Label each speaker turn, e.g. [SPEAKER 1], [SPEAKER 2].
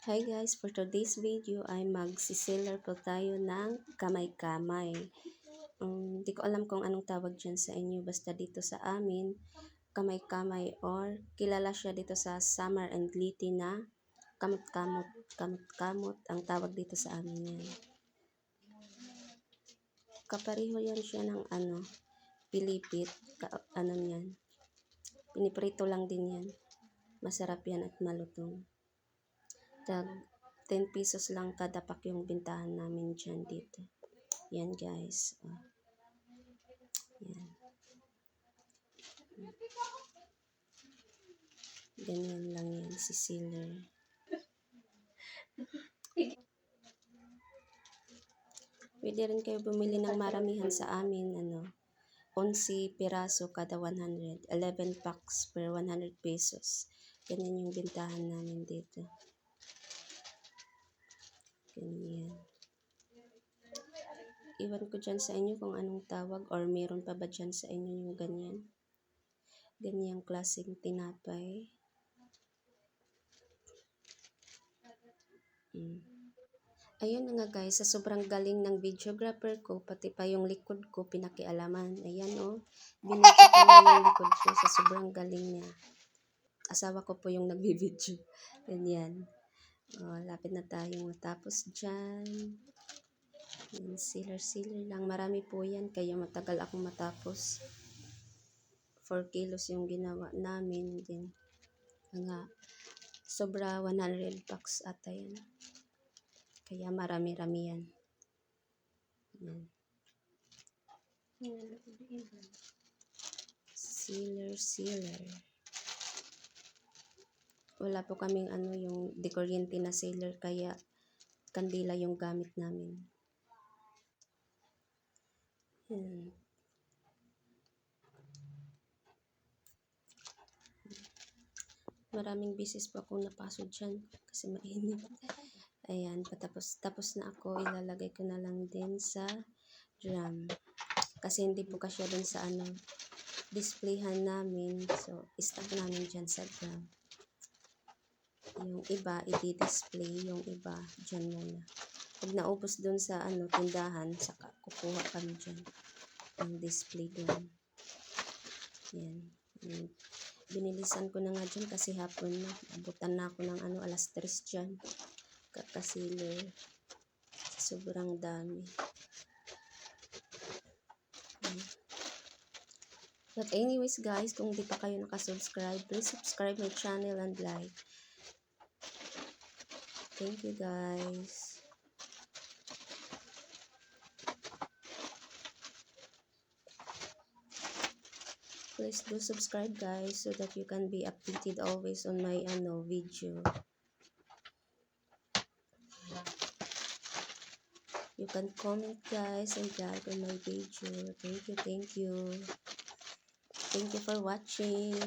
[SPEAKER 1] Hi guys, for today's video ay magsiseller po tayo ng kamay-kamay. Di ko alam kung anong tawag dyan sa inyo, basta dito sa amin, kamay-kamay or kilala siya dito sa Samar and Liti na kamot-kamot, kamot-kamot ang tawag dito sa amin yan. Kapareho yan siya ng pilipit, yan. Piniprito lang din yan. Masarap yan at malutong. Tag 10 pesos lang kada pack yung bintahan namin dyan dito. Yan guys. Yan. Ganyan lang yan si seller. Pwede rin kayo bumili ng maramihan sa amin. 11 piraso kada 100. 11 packs per 100 pesos. Ganyan yung bintahan namin dito. Ganyan. Iwan ko dyan sa inyo kung anong tawag or meron pa ba dyan sa inyo yung ganyan. Ganyang klaseng tinapay. Ayun na nga guys, sa sobrang galing ng videographer ko, pati pa yung likod ko pinakialaman. Ayan binidyo ko na yung likod ko sa sobrang galing niya. Asawa ko po yung nagbibidyo. Ganyan. Lapit na tayong matapos dyan. Yan, sealer lang. Marami po yan, kaya matagal akong matapos. 4 kilos yung ginawa namin din. Sobra 100 packs ata yan. Kaya marami-rami yan. Yan. Sealer. Wala po kaming yung dekuryente na sealer, kaya kandila yung gamit namin. Yan. Maraming beses pa akong napasod dyan kasi mainit. Ayan, tapos na ako, ilalagay ko na lang din sa drum. Kasi hindi po kasya dun sa displayhan namin. So, stock namin dyan sa drum. Yung iba, i-display. Yung iba, dyan muna. Pag naubos dun sa tindahan, saka kukuha kami dyan. Ang display dun. Yan. Binilisan ko na nga dyan kasi hapon na. Abutan na ako ng alas 3 dyan. Kakasiler. Sobrang dami. But anyways guys, kung di pa kayo nakasubscribe, please subscribe my channel and like. Thank you guys. Please do subscribe guys so that you can be updated always on my video. You can comment guys and like on my video. Thank you. Thank you for watching.